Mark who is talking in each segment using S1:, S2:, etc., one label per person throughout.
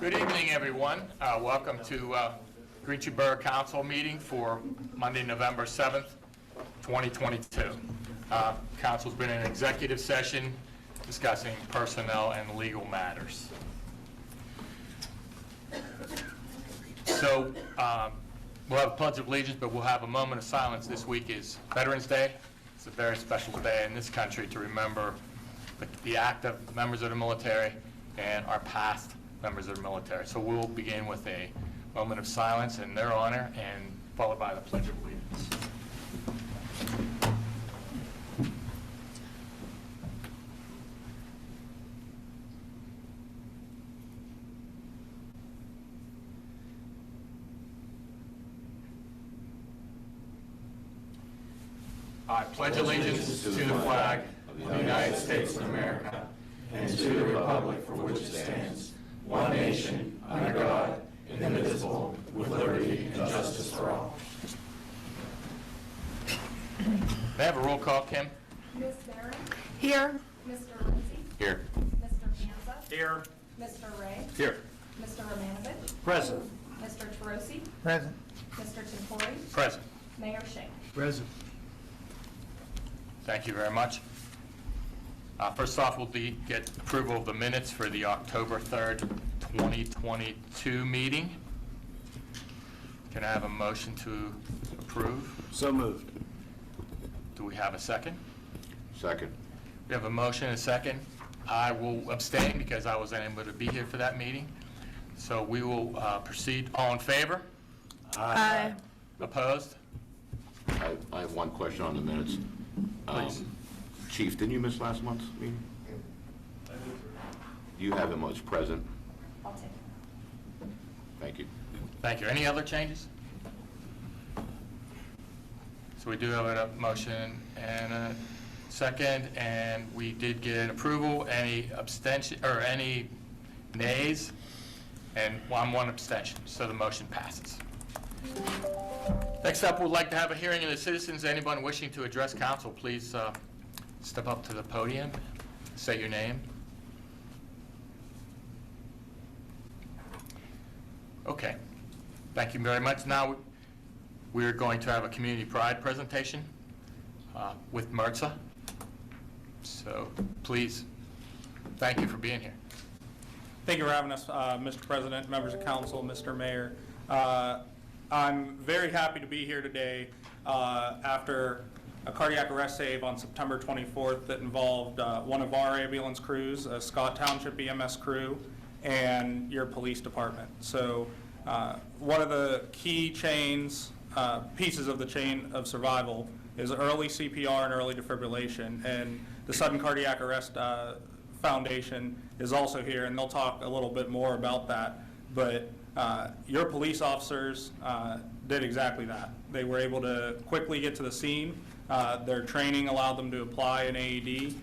S1: Good evening, everyone. Welcome to Green Tree Borough Council meeting for Monday, November 7th, 2022. Council's been in executive session discussing personnel and legal matters. So we'll have a pledge of allegiance, but we'll have a moment of silence. This week is Veterans Day. It's a very special day in this country to remember the active members of the military and our past members of the military. So we'll begin with a moment of silence in their honor and followed by the Pledge of Allegiance. I pledge allegiance to the flag of the United States of America and to the republic for which it stands, one nation, under God, indivisible, with liberty and justice for all. May I have a roll call, Kim?
S2: Ms. Barron?
S3: Here.
S2: Mr. Lindsay?
S1: Here.
S2: Mr. Panza?
S1: Here.
S2: Mr. Ray?
S1: Here.
S2: Mr. Romanovich?
S4: Present.
S2: Mr. Tarosi?
S4: Present.
S2: Mr. Tempori?
S1: Present.
S2: Mayor Shea?
S4: Present.
S1: Thank you very much. First off, we'll get approval of the minutes for the October 3rd, 2022 meeting. Can I have a motion to approve?
S4: So moved.
S1: Do we have a second?
S5: Second.
S1: We have a motion and a second. I will abstain because I wasn't able to be here for that meeting. So we will proceed. All in favor?
S3: Aye.
S1: Opposed?
S5: I have one question on the minutes.
S1: Please.
S5: Chief, didn't you miss last month's meeting? You have him as present.
S2: I'll take it.
S5: Thank you.
S1: Thank you. Any other changes? So we do have a motion and a second, and we did get an approval. Any abstention or any nays? And one abstention. So the motion passes. Next up, we'd like to have a hearing of the citizens. Anyone wishing to address council, please step up to the podium, say your name. Okay, thank you very much. Now we're going to have a community pride presentation with MRTSA. So please, thank you for being here.
S6: Thank you for having us, Mr. President, members of council, Mr. Mayor. I'm very happy to be here today after a cardiac arrest save on September 24th that involved one of our ambulance crews, a Scott Township EMS crew, and your police department. So one of the key pieces of the chain of survival is early CPR and early defibrillation. And the Sudden Cardiac Arrest Foundation is also here, and they'll talk a little bit more about that. But your police officers did exactly that. They were able to quickly get to the scene. Their training allowed them to apply an AED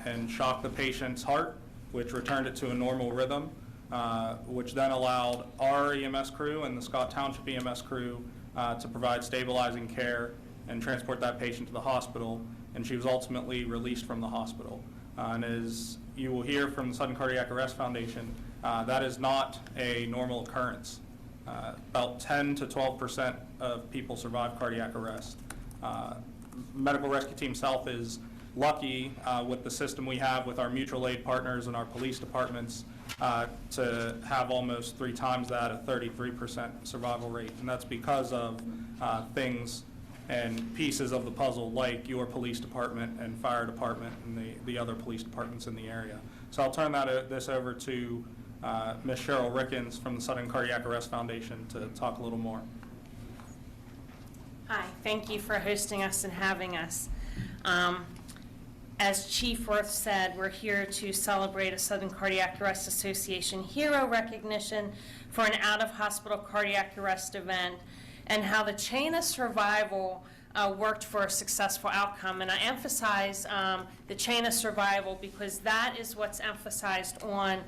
S6: and shock the patient's heart, which returned it to a normal rhythm, which then allowed our EMS crew and the Scott Township EMS crew to provide stabilizing care and transport that patient to the hospital, and she was ultimately released from the hospital. And as you will hear from the Sudden Cardiac Arrest Foundation, that is not a normal occurrence. About 10 to 12% of people survive cardiac arrest. Medical Rescue Team South is lucky with the system we have with our mutual aid partners and our police departments to have almost 3 times that, a 33% survival rate. And that's because of things and pieces of the puzzle like your police department and fire department and the other police departments in the area. So I'll turn this over to Ms. Cheryl Rickens from the Sudden Cardiac Arrest Foundation to talk a little more.
S3: Hi, thank you for hosting us and having us. As Chief Worth said, we're here to celebrate a Sudden Cardiac Arrest Association hero recognition for an out-of-hospital cardiac arrest event and how the chain of survival worked for a successful outcome. And I emphasize the chain of survival because that is what's emphasized on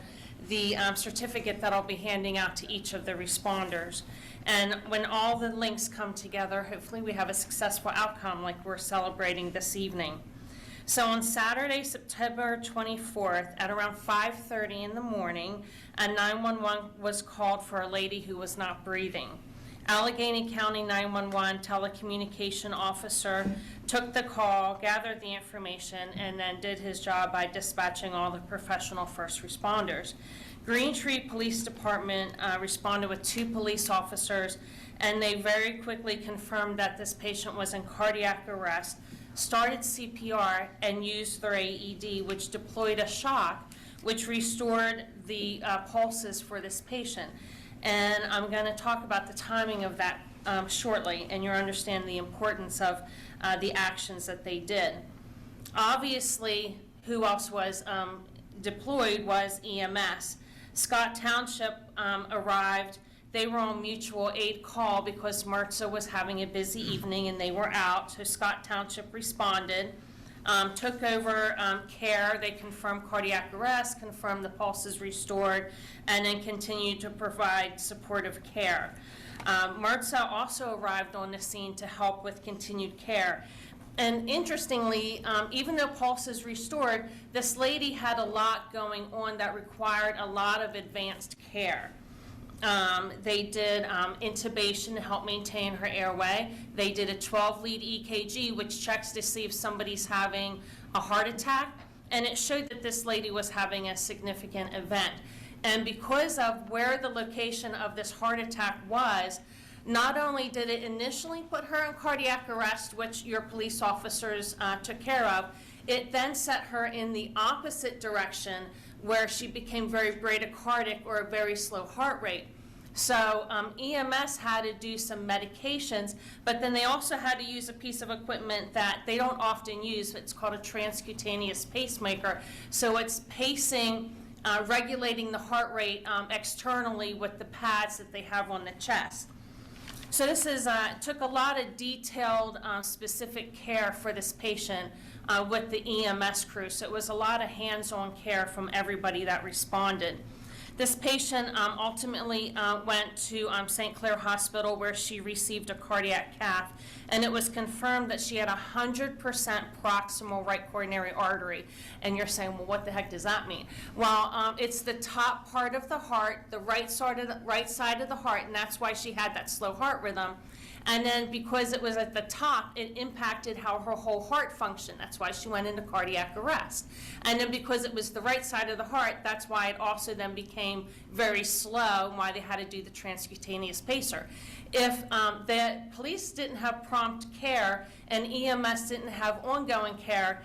S3: the certificate that I'll be handing out to each of the responders. And when all the links come together, hopefully we have a successful outcome like we're celebrating this evening. So on Saturday, September 24th, at around 5:30 in the morning, a 911 was called for a lady who was not breathing. Allegheny County 911 telecommunication officer took the call, gathered the information, and then did his job by dispatching all the professional first responders. Green Tree Police Department responded with 2 police officers, and they very quickly confirmed that this patient was in cardiac arrest, started CPR, and used their AED, which deployed a shock, which restored the pulses for this patient. And I'm going to talk about the timing of that shortly, and you'll understand the importance of the actions that they did. Obviously, who else was deployed was EMS. Scott Township arrived. They were on mutual aid call because MRTSA was having a busy evening and they were out, so Scott Township responded, took over care. They confirmed cardiac arrest, confirmed the pulses restored, and then continued to provide supportive care. MRTSA also arrived on the scene to help with continued care. And interestingly, even though pulses restored, this lady had a lot going on that required a lot of advanced care. They did intubation to help maintain her airway. They did a 12-lead EKG, which checks to see if somebody's having a heart attack, and it showed that this lady was having a significant event. And because of where the location of this heart attack was, not only did it initially put her in cardiac arrest, which your police officers took care of, it then set her in the opposite direction where she became very bradycardic or a very slow heart rate. So EMS had to do some medications, but then they also had to use a piece of equipment that they don't often use. It's called a transcutaneous pacemaker. So it's pacing, regulating the heart rate externally with the pads that they have on the chest. So this is took a lot of detailed, specific care for this patient with the EMS crew. So it was a lot of hands-on care from everybody that responded. This patient ultimately went to St. Clair Hospital where she received a cardiac cath, and it was confirmed that she had 100% proximal right coronary artery. And you're saying, well, what the heck does that mean? Well, it's the top part of the heart, the right side of the heart, and that's why she had that slow heart rhythm. And then because it was at the top, it impacted how her whole heart functioned. That's why she went into cardiac arrest. And then because it was the right side of the heart, that's why it also then became very slow, and why they had to do the transcutaneous pacer. If the police didn't have prompt care and EMS didn't have ongoing care,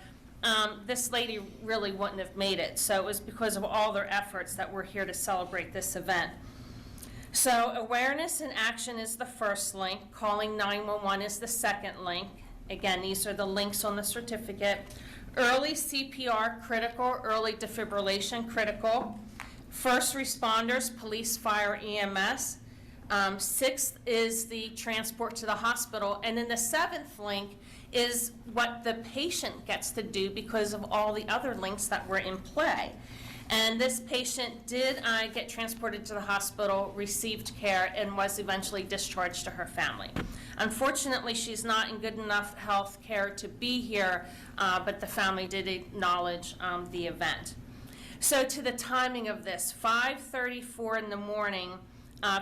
S3: this lady really wouldn't have made it. So it was because of all their efforts that we're here to celebrate this event. So awareness and action is the first link. Calling 911 is the second link. Again, these are the links on the certificate. Early CPR, critical. Early defibrillation, critical. First responders, police, fire, EMS. Sixth is the transport to the hospital. And then the seventh link is what the patient gets to do because of all the other links that were in play. And this patient did get transported to the hospital, received care, and was eventually discharged to her family. Unfortunately, she's not in good enough health care to be here, but the family did acknowledge the event. So to the timing of this, 5:34 in the morning,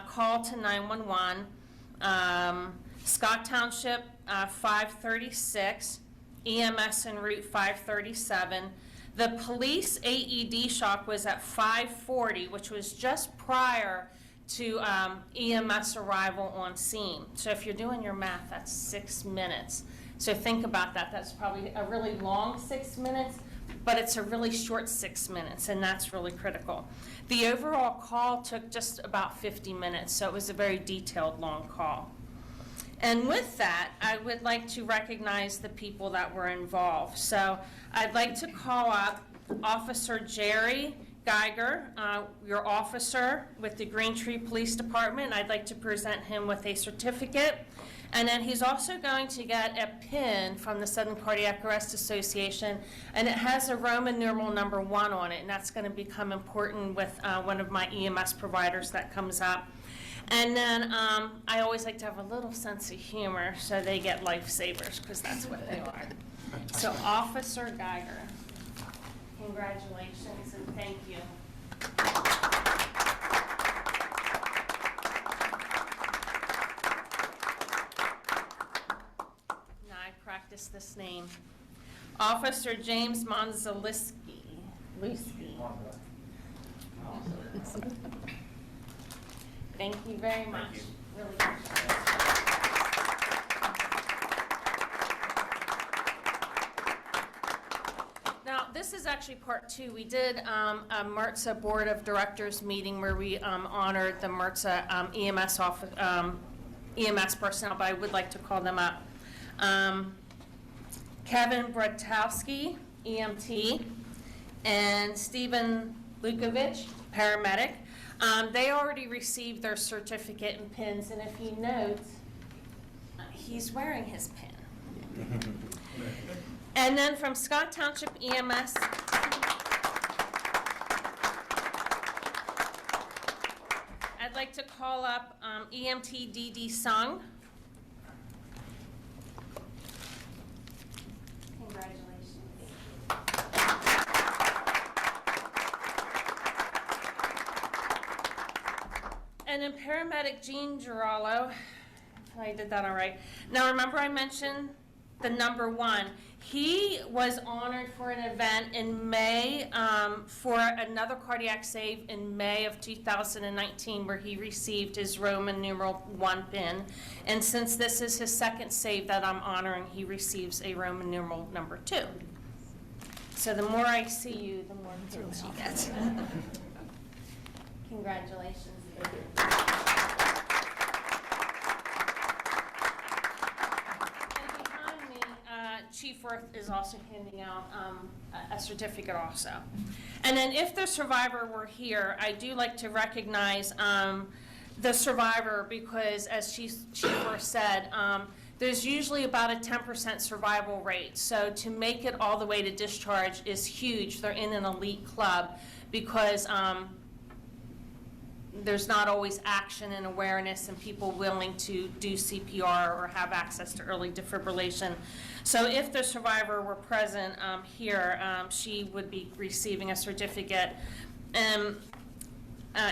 S3: call to 911, Scott Township, 5:36, EMS en route 5:37. The police AED shock was at 5:40, which was just prior to EMS arrival on scene. So if you're doing your math, that's 6 minutes. So think about that. That's probably a really long 6 minutes, but it's a really short 6 minutes, and that's really critical. The overall call took just about 50 minutes, so it was a very detailed, long call. And with that, I would like to recognize the people that were involved. So I'd like to call up Officer Jerry Geiger, your officer with the Green Tree Police Department. I'd like to present him with a certificate. And then he's also going to get a pin from the Sudden Cardiac Arrest Association, and it has a Roman numeral number 1 on it, and that's going to become important with one of my EMS providers that comes up. And then I always like to have a little sense of humor, so they get lifesavers, because that's what they are. So Officer Geiger, congratulations and thank you. Now I practice this name. Officer James Monzaliski. Thank you very much. Really appreciate it. Now, this is actually part two. We did a MRTSA Board of Directors meeting where we honored the MRTSA EMS personnel, but I would like to call them up. Kevin Bratowski, EMT, and Stephen Lukovich, paramedic. They already received their certificate and pins, and if you note, he's wearing his pin. And then from Scott Township EMS, I'd like to call up EMT DD Sung. Congratulations. And then paramedic Jean Girallo, if I did that all right. Now remember I mentioned the number one. He was honored for an event in May for another cardiac save in May of 2019 where he received his Roman numeral 1 pin. And since this is his second save that I'm honoring, he receives a Roman numeral number 2. So the more I see you, the more pins you get. Congratulations. Chief Worth is also handing out a certificate also. And then if the survivor were here, I do like to recognize the survivor because as Chief Worth said, there's usually about a 10% survival rate. So to make it all the way to discharge is huge. They're in an elite club because there's not always action and awareness and people willing to do CPR or have access to early defibrillation. So if the survivor were present here, she would be receiving a certificate.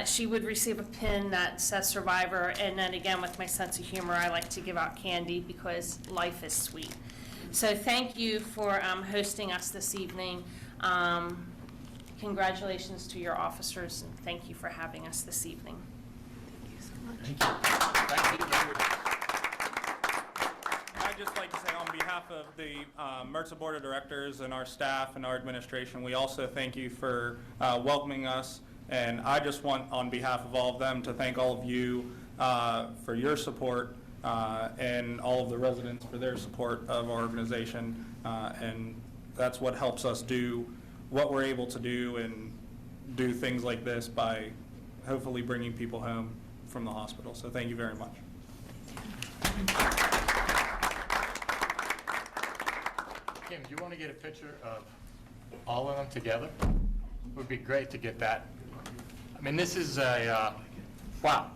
S3: She would receive a pin that says survivor, and then again, with my sense of humor, I like to give out candy because life is sweet. So thank you for hosting us this evening. Congratulations to your officers, and thank you for having us this evening.
S1: Thank you so much. Thank you.
S6: I'd just like to say on behalf of the MRTSA Board of Directors and our staff and our administration, we also thank you for welcoming us. And I just want, on behalf of all of them, to thank all of you for your support and all of the residents for their support of our organization. And that's what helps us do what we're able to do and do things like this by hopefully bringing people home from the hospital. So thank you very much.
S1: Kim, do you want to get a picture of all of them together? It would be great to get that. I mean, this is a, wow,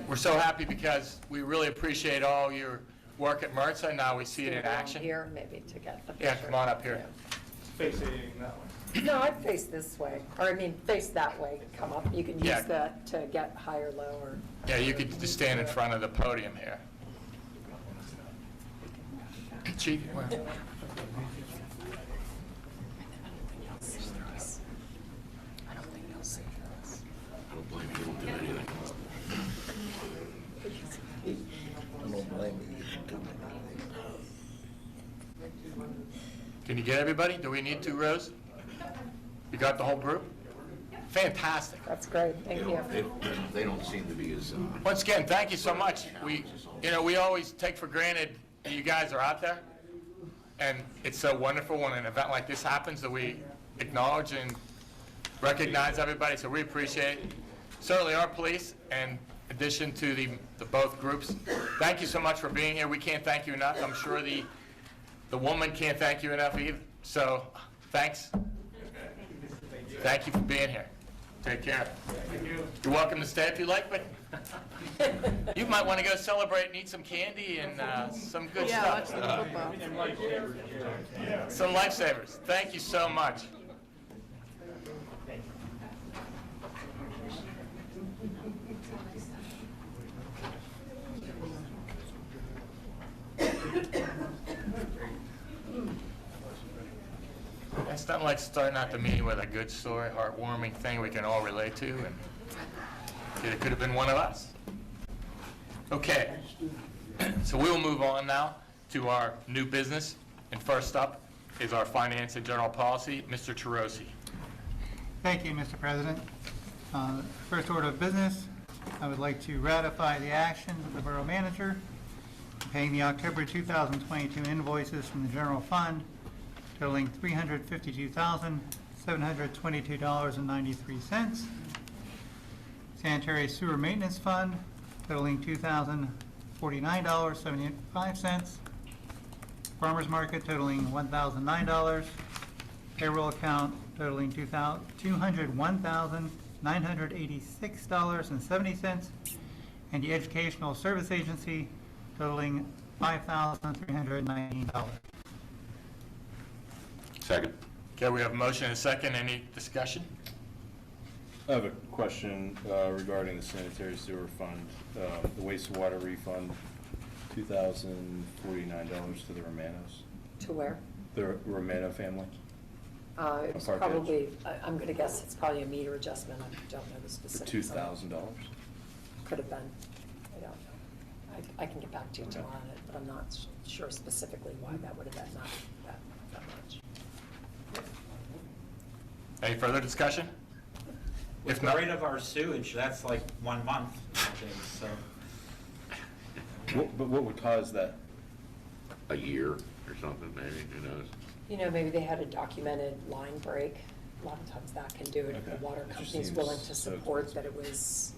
S1: we're so happy because we really appreciate all your work at MRTSA. Now we see it in action.
S4: Here, maybe to get the picture.
S1: Yeah, come on up here.
S6: Facing that way.
S4: No, I'd face this way, or I mean, face that way, come up. You can use
S1: Yeah.
S4: that to get high or low, or...
S1: Yeah, you could just stand in front of the podium here. Chief, where?
S5: I don't blame you, you don't do anything.
S7: I don't blame you.
S1: Can you get everybody? Do we need 2 rows? You got the whole group? Fantastic.
S4: That's great, thank you.
S5: They don't seem to be as,
S1: Once again, thank you so much. We always take for granted that you guys are out there, and it's so wonderful when an event like this happens that we acknowledge and recognize everybody, so we appreciate it. Certainly our police, in addition to the both groups, thank you so much for being here. We can't thank you enough. I'm sure the woman can't thank you enough either. So, thanks. Thank you for being here. Take care. You're welcome to stay if you like, but You might want to go celebrate and eat some candy and some good stuff. Some lifesavers. Thank you so much. It's not like starting out the meeting with a good story, heartwarming thing we can all relate to, and it could have been one of us. Okay, so we will move on now to our new business, and first up is our finance and general policy, Mr. Tarosi.
S8: Thank you, Mr. President. First order of business, I would like to ratify the actions of the Borough Manager paying the October 2022 invoices from the general fund totaling $352,722.93. Sanitary Sewer Maintenance Fund totaling $2,049.75. Farmers Market totaling $1,009. Payroll account totaling $201,986.70. And the Educational Service Agency totaling $5,319.
S5: Second.
S1: Okay, we have a motion and a second. Any discussion?
S9: I have a question regarding the sanitary sewer fund, the wastewater refund, $2,049 to the Romanos,
S4: To where?
S9: the Romano family.
S4: It's
S9: Park
S4: probably, I'm going to guess it's probably a meter adjustment. I don't know the
S9: For
S4: specifics.
S9: $2,000.
S4: Could have been. I don't know. I can get back to you tomorrow on it, but I'm not sure specifically why that would have been not that much.
S1: Any further discussion?
S10: With
S1: If
S10: the
S1: not-
S10: rate of our sewage, that's like 1 month nowadays, so.
S9: But what would cause that?
S5: A year or something, maybe, who knows?
S4: You know, maybe they had a documented line break. A lot of times that can do it if the
S9: Okay.
S4: water
S9: It just
S4: company's
S9: seems
S4: willing to
S9: so
S4: support
S9: expensive.
S4: that it was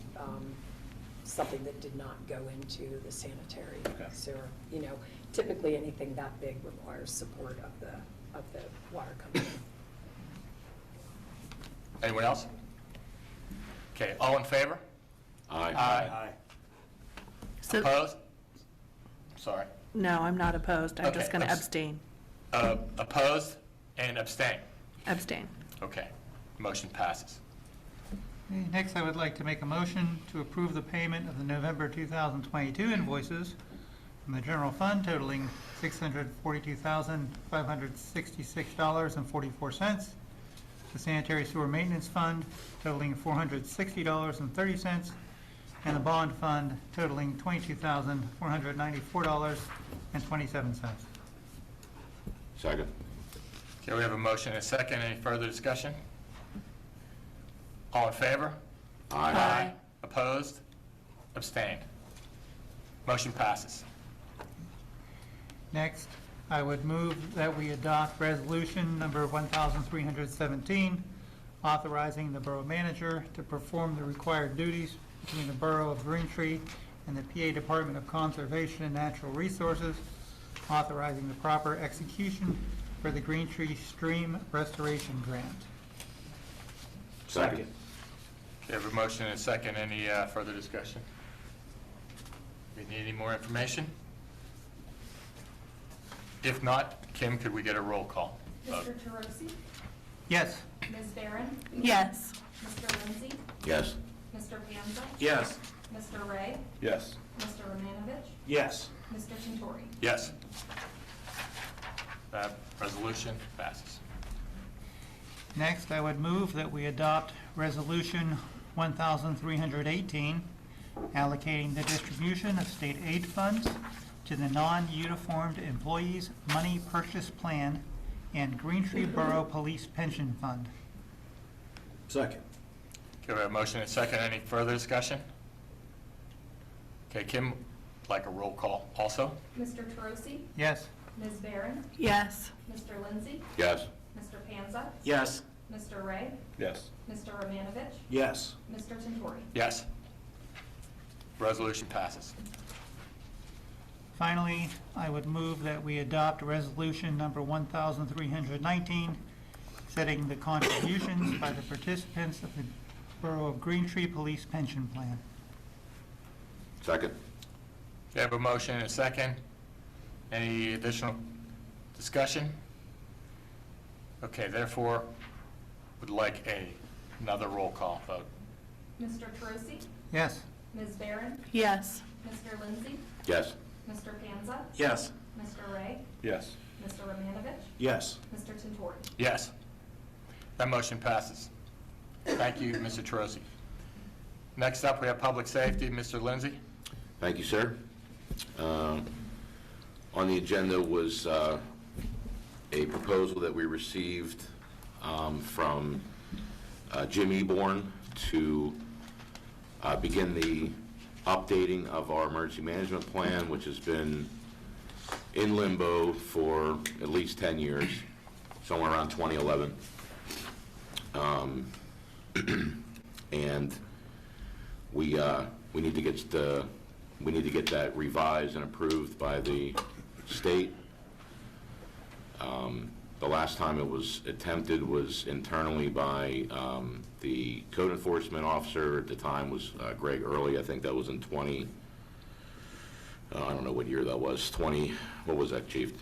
S4: something that did not go into the sanitary
S9: Okay.
S4: sewer. You know, typically anything that big requires support of the water company.
S1: Anyone else? Okay, all in favor?
S5: Aye.
S11: So,
S1: Opposed? Sorry.
S11: no, I'm not opposed. I'm just
S1: Okay,
S11: going to
S1: abs-
S11: abstain.
S1: Opposed and abstain.
S11: Abstain.
S1: Okay, motion passes.
S8: Okay, next, I would like to make a motion to approve the payment of the November 2022 invoices from the general fund totaling $642,566.44. The sanitary sewer maintenance fund totaling $460.30, and the bond fund totaling $22,494.27.
S5: Second.
S1: Okay, we have a motion and a second. Any further discussion? All in favor?
S11: Aye.
S1: Opposed? Abstained? Motion passes.
S8: Next, I would move that we adopt resolution number 1317, authorizing the borough manager to perform the required duties between the Borough of Green Tree and the PA Department of Conservation and Natural Resources, authorizing the proper execution for the Green Tree Stream Restoration Grant.
S5: Second.
S1: Okay, we have a motion and a second. Any further discussion? We need any more information? If not, Kim, could we get a roll call?
S2: Mr. Tarosi?
S8: Yes.
S2: Ms. Barron?
S11: Yes.
S2: Mr. Lindsay?
S5: Yes.
S2: Mr. Panza?
S10: Yes.
S2: Mr. Ray?
S9: Yes.
S2: Mr. Romanovich?
S10: Yes.
S2: Mr. Tintori?
S1: Yes. That resolution passes.
S8: Next, I would move that we adopt Resolution 1318, allocating the distribution of state aid funds to the non-uniformed employees money purchase plan and Green Tree Borough Police Pension Fund.
S9: Second.
S1: Okay, we have a motion and a second. Any further discussion? Okay, Kim, like a roll call also?
S2: Mr. Tarosi?
S8: Yes.
S2: Ms. Barron?
S11: Yes.
S2: Mr. Lindsay?
S5: Yes.
S2: Mr. Panza?
S10: Yes.
S2: Mr. Ray?
S9: Yes.
S2: Mr. Romanovich?
S10: Yes.
S2: Mr. Tintori?
S1: Yes. Resolution passes.
S8: Finally, I would move that we adopt Resolution number 1319, setting the contributions by the participants of the Borough of Green Tree Police Pension Plan.
S5: Second.
S1: We have a motion and a second. Any additional discussion? Okay, therefore, would like another roll call vote.
S2: Mr. Troisi,
S8: Yes.
S2: Ms. Barron,
S11: Yes.
S2: Mr. Lindsay,
S5: Yes.
S2: Mr. Panza,
S10: Yes.
S2: Mr. Ray,
S9: Yes.
S2: Mr. Romanovich,
S10: Yes.
S2: Mr. Tintori.
S1: Yes. That motion passes. Thank you, Mr. Troisi. Next up, we have Public Safety, Mr. Lindsay.
S5: Thank you, sir. On the agenda was a proposal that we received from Jim Eborn to begin the updating of our emergency management plan, which has been in limbo for at least 10 years, somewhere around 2011. And we need to get that revised and approved by the state. The last time it was attempted was internally by the code enforcement officer at the time was Greg Early. I think that was in I don't know what year that was. What was that, Chief?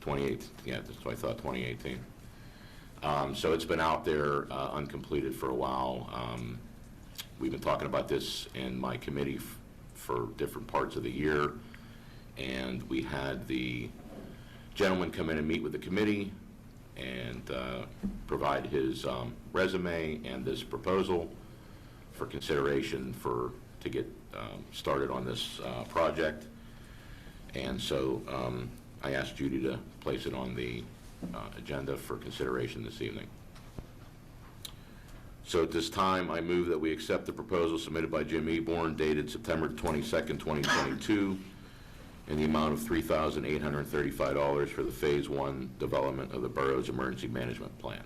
S5: 28. Yeah, that's what I thought. 2018. So it's been out there uncompleted for a while. We've been talking about this in my committee for different parts of the year, and we had the gentleman come in and meet with the committee and provide his resume and this proposal for consideration to get started on this project. And so I asked Judy to place it on the agenda for consideration this evening. So at this time, I move that we accept the proposal submitted by Jim Eborn dated September 22nd, 2022, in the amount of $3,835 for the Phase 1 development of the borough's emergency management plan.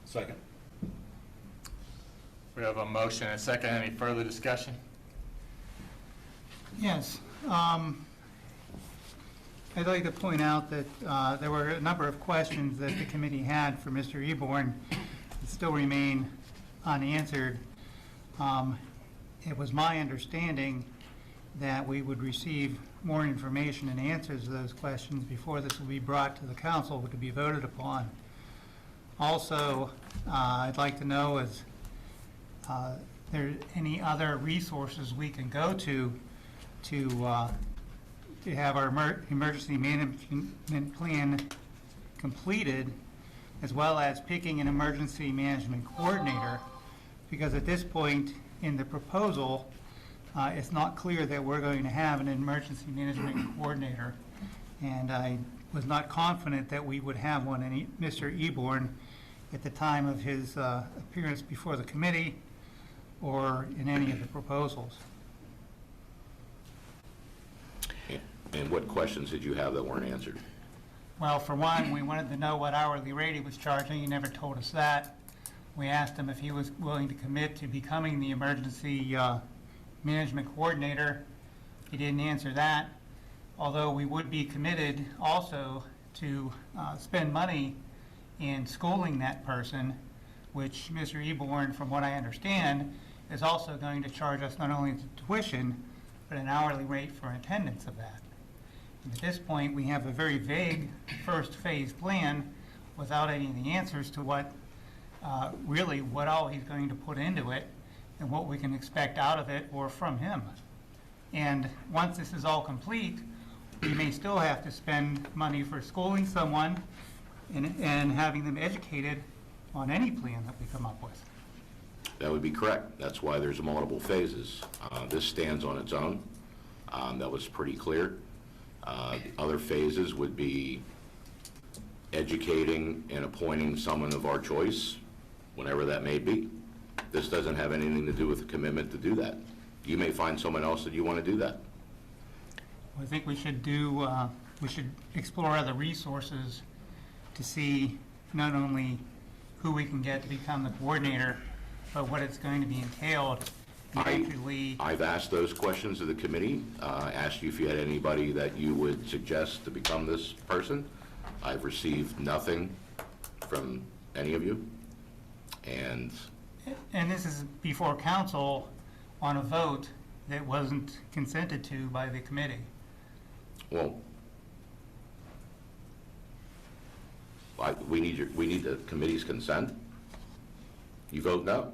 S9: Second.
S1: We have a motion and a second. Any further discussion?
S8: Yes. I'd like to point out that there were a number of questions that the committee had for Mr. Eborn that still remain unanswered. It was my understanding that we would receive more information and answers to those questions before this will be brought to the council to be voted upon. Also, I'd like to know is there any other resources we can go to have our emergency management plan completed, as well as picking an emergency management coordinator, because at this point in the proposal, it's not clear that we're going to have an emergency management coordinator, and I was not confident that we would have one in Mr. Eborn at the time of his appearance before the committee or in any of the proposals.
S5: And what questions did you have that weren't answered?
S8: Well, for one, we wanted to know what hourly rate he was charging. He never told us that. We asked him if he was willing to commit to becoming the emergency management coordinator. He didn't answer that, although we would be committed also to spend money in schooling that person, which Mr. Eborn, from what I understand, is also going to charge us not only the tuition, but an hourly rate for attendance of that. And at this point, we have a very vague first phase plan without any of the answers to what really what all he's going to put into it and what we can expect out of it or from him. And once this is all complete, we may still have to spend money for schooling someone and having them educated on any plan that we come up with.
S5: That would be correct. That's why there's multiple phases. This stands on its own. That was pretty clear. Other phases would be educating and appointing someone of our choice, whenever that may be. This doesn't have anything to do with a commitment to do that. You may find someone else that you want to do that.
S8: I think we should do, we should explore other resources to see not only who we can get to become the coordinator, but what it's going to be entailed.
S5: I've asked those questions of the committee, asked you if you had anybody that you would suggest to become this person. I've received nothing from any of you. And
S8: And this is before council on a vote that wasn't consented to by the committee.
S5: Well, we need the committee's consent. You vote no.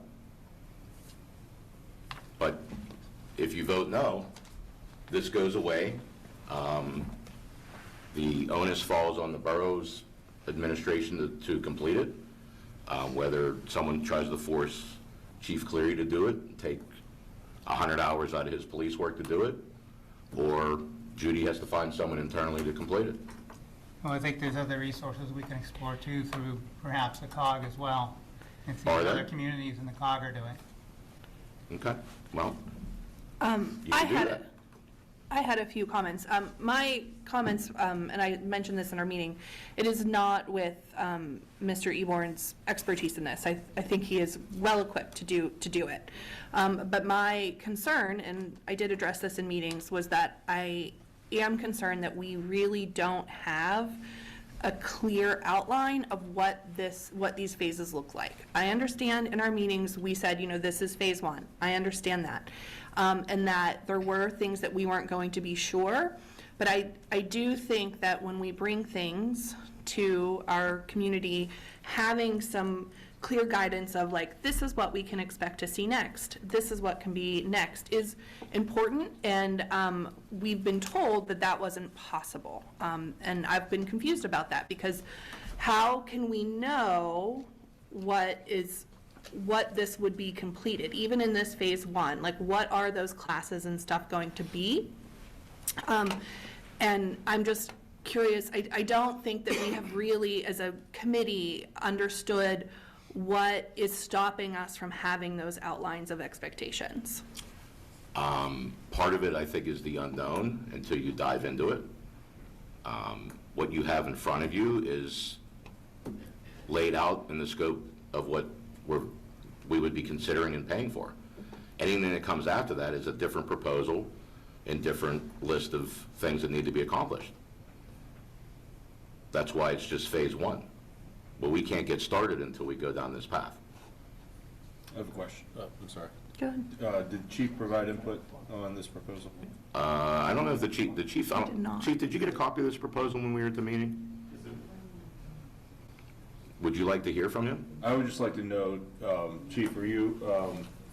S5: But if you vote no, this goes away. The onus falls on the borough's administration to complete it. Whether someone tries to force Chief Cleary to do it, take 100 hours out of his police work to do it, or Judy has to find someone internally to complete it.
S8: Well, I think there's other resources we can explore too, through perhaps the COG as well, and see
S5: Are
S8: what
S5: there?
S8: other communities in the COG are doing.
S5: Okay, well,
S11: I
S5: you can do that.
S11: had a few comments. My comments, and I mentioned this in our meeting, it is not with Mr. Eborn's expertise in this. I think he is well-equipped to do it. But my concern, and I did address this in meetings, was that I am concerned that we really don't have a clear outline of what these phases look like. I understand in our meetings, we said, this is phase one. I understand that. And that there were things that we weren't going to be sure. But I do think that when we bring things to our community, having some clear guidance of like, this is what we can expect to see next, this is what can be next, is important. And we've been told that that wasn't possible. And I've been confused about that, because how can we know what this would be completed, even in this phase one? Like, what are those classes and stuff going to be? And I'm just curious, I don't think that we have really, as a committee, understood what is stopping us from having those outlines of expectations.
S5: Part of it, I think, is the unknown until you dive into it. What you have in front of you is laid out in the scope of what we would be considering and paying for. Anything that comes after that is a different proposal and different list of things that need to be accomplished. That's why it's just phase one. But we can't get started until we go down this path.
S9: I have a question. I'm sorry.
S11: Go ahead.
S9: Did Chief provide input on this proposal?
S5: I don't know if the chief,
S11: did not.
S5: Chief, did you get a copy of this proposal when we were at the meeting? Would you like to hear from him?
S9: I would just like to know, Chief, are you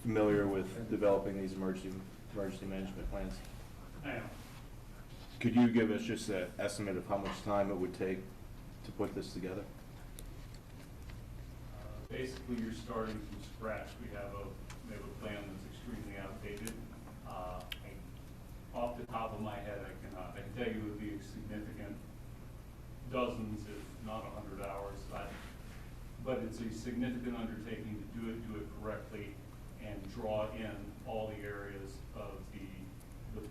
S9: familiar with developing these emergency management plans?
S6: I am.
S9: Could you give us just an estimate of how much time it would take to put this together?
S12: Basically, you're starting from scratch. We have a plan that's extremely outdated. Off the top of my head, I can tell you it would be significant, dozens, if not 100 hours. But it's a significant undertaking to do it correctly and draw in all the areas of the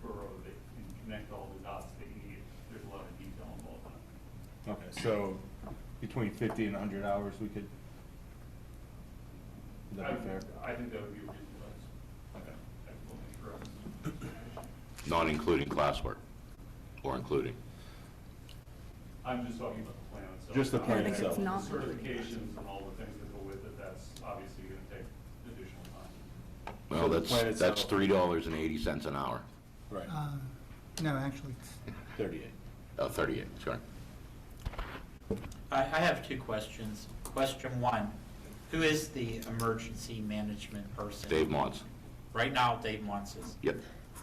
S12: borough that and connect all the dots that you need. There's a lot of detail involved in it.
S9: Okay, so between 50 and 100 hours, would that be fair?
S12: I think that would be a reasonable
S9: Okay.
S12: estimate.
S5: Not including classwork, or including?
S12: I'm just talking about the plan itself.
S9: Just the plan
S11: I think it's
S9: itself.
S11: not.
S12: The certifications and all the things that go with it, that's obviously going to take additional time.
S5: Well,
S9: So the plan
S5: that's
S9: itself-
S5: $3.80 an hour.
S9: Right,
S8: No, actually, it's
S9: 38.
S5: 38, sorry.
S10: I have two questions. Question one, who is the emergency management person?
S5: Dave Mons.
S10: Right now, Dave Monson.
S5: Yep.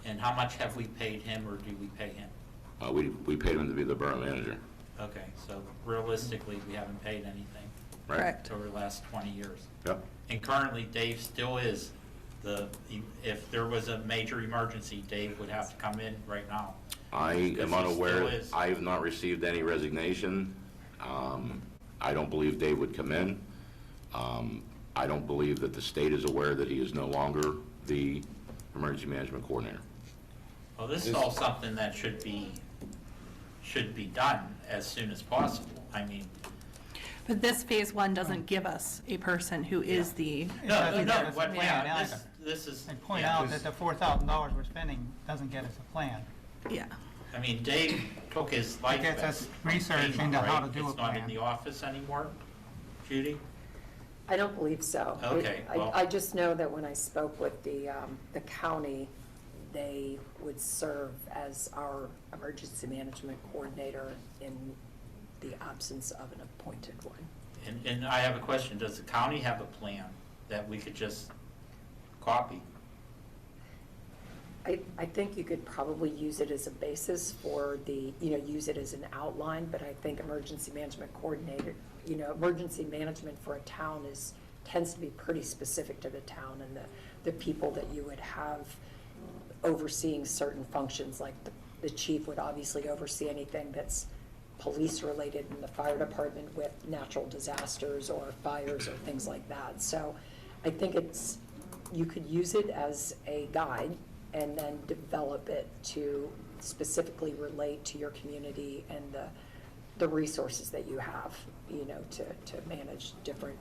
S10: And how much have we paid him, or do we pay him?
S5: We paid him to be the borough manager.
S10: Okay, so realistically, we haven't paid anything
S5: Right?
S11: Correct.
S10: over the last 20 years.
S5: Yep.
S10: And currently, Dave still is if there was a major emergency, Dave would have to come in right now.
S5: I
S10: Because
S5: am
S10: he
S5: unaware,
S10: still is.
S5: I have not received any resignation. I don't believe Dave would come in. I don't believe that the state is aware that he is no longer the emergency management coordinator.
S10: Well, this is all something that should be done as soon as possible. I mean,
S11: But this phase one doesn't give us a person who is the,
S10: no,
S8: That's
S10: what,
S8: the
S10: yeah,
S8: plan either.
S10: this is.
S8: I point
S10: yeah,
S8: out that the $4,000 we're spending doesn't get us a plan.
S11: yeah.
S10: I mean, Dave took his life
S8: gets
S10: vest
S8: us
S10: from
S8: research
S10: FEMA,
S8: into how
S10: right?
S8: to do a
S10: It's not in
S8: plan.
S10: the office anymore, Judy?
S4: I don't believe so.
S10: Okay, well-
S4: I just know that when I spoke with the county, they would serve as our emergency management coordinator in the absence of an appointed one.
S10: And I have a question. Does the county have a plan that we could just copy?
S4: I think you could probably use it as a basis for use it as an outline, but I think emergency management coordinator, emergency management for a town tends to be pretty specific to the town and the people that you would have overseeing certain functions, like the chief would obviously oversee anything that's police-related in the fire department with natural disasters or fires or things like that. So I think you could use it as a guide and then develop it to specifically relate to your community and the resources that you have, to manage different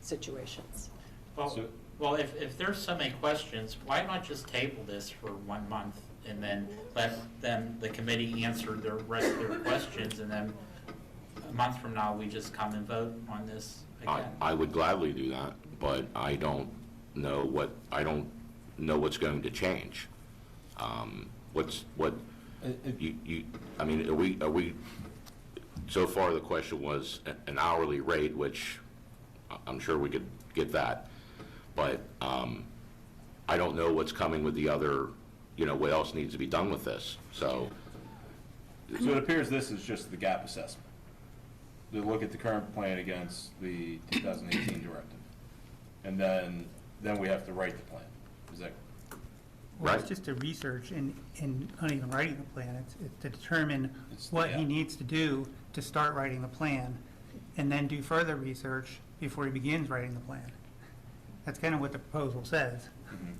S4: situations.
S10: Well, if there's so many questions, why not just table this for 1 month and then let the committee answer the rest of their questions, and then a month from now, we just come and vote on this again?
S5: I would gladly do that, but I don't know what's going to change. I mean, are we, so far the question was an hourly rate, which I'm sure we could get that, but I don't know what's coming with the other, what else needs to be done with this, so.
S9: So it appears this is just the gap assessment. To look at the current plan against the 2018 directive. And then we have to write the plan. Is that?
S8: Well, it's
S5: Right.
S8: just to research and not even writing the plan. It's to determine
S9: It's-
S8: what
S9: yeah.
S8: he needs to do to start writing the plan, and then do further research before he begins writing the plan. That's kind of what the proposal says.
S9: Mhm.